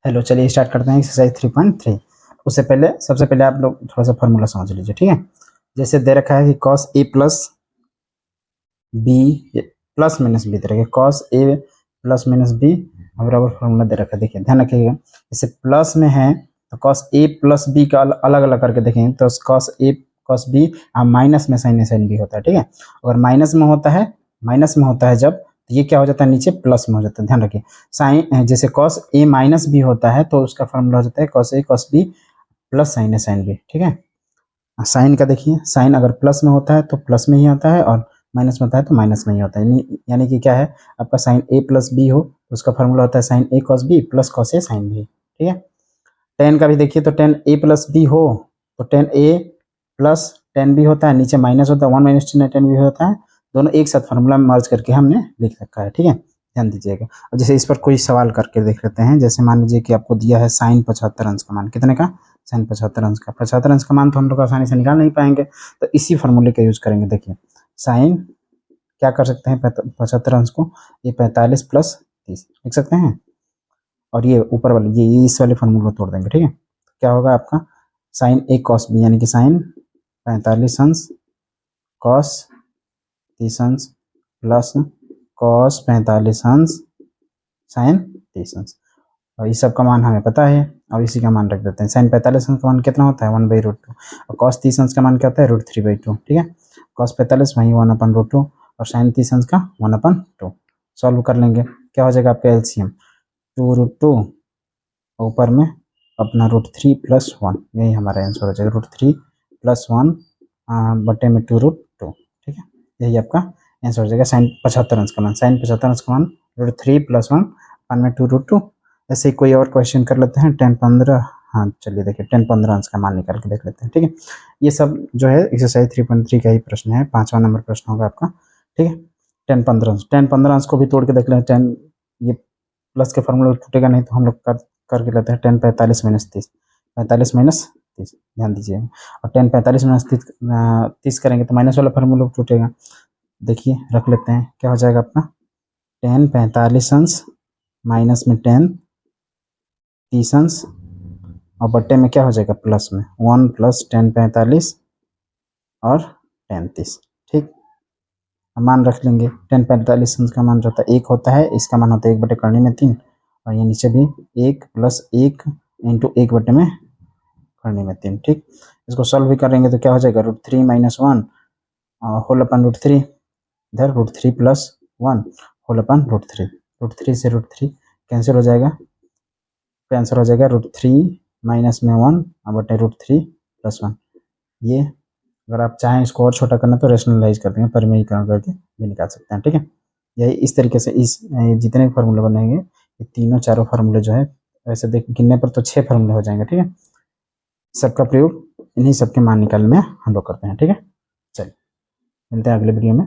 Hello, चलिए start करते हैं एक्सरसाइज 3.3। उससे पहले सबसे पहले आप लोग थोड़ा सा फार्मूला समझ लीजिए, ठीक है। जैसे दे रखा है कि cos A plus B plus minus B तरह के cos A plus minus B बराबर फार्मूला दे रखा है। देखिए ध्यान रखिएगा, जैसे प्लस में है तो कॉस ए प्लस बी का अलग अलग करके देखेंगे तो cos A cos B minus में साइन ए साइन बी होता है, ठीक है। अगर माइनस में होता है जब, तो ये क्या हो जाता है, नीचे प्लस में हो जाता है। ध्यान रखिए, साइन जैसे कॉस ए माइनस बी होता है तो उसका फार्मूला हो जाता है cos A cos B plus sign A sine B, ठीक है। साइन का देखिए, साइन अगर प्लस में होता है तो प्लस में ही आता है और माइनस में होता है तो माइनस में ही होता है। यानी कि क्या है, आपका साइन ए प्लस बी हो तो उसका फार्मूला होता है sign A cos B plus cos A sine B, ठीक है। टेन का भी देखिए, तो टेन ए प्लस बी हो तो टेन ए प्लस टेन बी होता है, नीचे माइनस होता है, 1 माइनस टेन बी होता है। दोनों एक साथ फार्मूला में मर्ज करके हमने लिख रखा है, ठीक है। ध्यान दीजिएगा। अब जैसे इस पर कोई सवाल करके देख लेते हैं। जैसे मान लीजिए कि आपको दिया है साइन 75 अंश का मान, कितने का, साइन 75 अंश का। 75 अंश का मान तो हम लोग आसानी से निकाल नहीं पाएंगे, तो इसी फार्मूले का यूज करेंगे। देखिए साइन क्या कर सकते हैं, 75 अंश को ये 45 प्लस 30 लिख सकते हैं, और ये ऊपर वाले ये इस वाले फार्मूले को तोड़ देंगे, ठीक है। तो क्या होगा आपका साइन ए कॉस बी, यानी कि साइन 45 अंश कॉस 30 अंश प्लस कॉस 45 अंश साइन 30 अंश। और इस सब का मान हमें पता है, और इसी का मान रख देते हैं। साइन 45 अंश का मान कितना होता है, 1/√2, और कॉस 30 अंश का मान क्या होता है, √3/2, ठीक है। कॉस 45 वहीं 1/√2 और साइन 30 अंश का 1/2। सॉल्व कर लेंगे, क्या हो जाएगा आपका एलसीएम 2√2 ऊपर में अपना √3 + 1, यही हमारा आंसर हो जाएगा। √3 + 1 बटे में 2√2, ठीक है। यही आपका आंसर हो जाएगा साइन 75 अंश का मान। साइन 75 अंश का मान √3 + 1 में 2√2। ऐसे ही कोई और क्वेश्चन कर लेते हैं। 10-15, हाँ चलिए देखिए 10-15 अंश का मान निकाल के देख लेते हैं, ठीक है। ये सब जो है एक्सरसाइज 3.3 का ही प्रश्न है, 5वां नंबर प्रश्न होगा आपका, ठीक है। 10-15 अंश को भी तोड़ के देख लें। 10 ये प्लस के फॉर्मूला टूटेगा नहीं तो हम लोग करके लेते हैं। 10 45 माइनस 30, 45 माइनस 30, ध्यान दीजिए। और 10 45 माइनस 30 करेंगे तो माइनस वाला फार्मूला टूटेगा। देखिए रख लेते हैं, क्या हो जाएगा अपना 10 45 अंश माइनस में 10 30 अंश और बट्टे में क्या हो जाएगा प्लस में 1 + 10 45 और 10 30, ठीक। मान रख लेंगे। 10 45 अंश का मान जो होता है 1 होता है, इसका मान होता है 1/3 और ये नीचे भी 1 + 1 × 1/3, ठीक। इसको सॉल्व भी करेंगे तो क्या हो जाएगा √3 - 1 होल/√3, इधर √3 + 1 होल/√3। √3 से √3 कैंसिल हो जाएगा, तो आंसर हो जाएगा √3 - 1 बटे √3 + 1। ये अगर आप चाहें इसको और छोटा करना तो रेशनलाइज कर देंगे, परिमेयीकरण करके भी निकाल सकते हैं, ठीक है। यही इस तरीके से इस जितने भी फार्मूले बनेंगे ये तीनों चारों फार्मूले जो है, वैसे देख गिनने पर तो 6 फार्मूले हो जाएंगे, ठीक है। सबका प्रयोग इन्हीं सबके मान निकालने में हम लोग करते हैं, ठीक है। चलिए मिलते हैं अगले वीडियो में।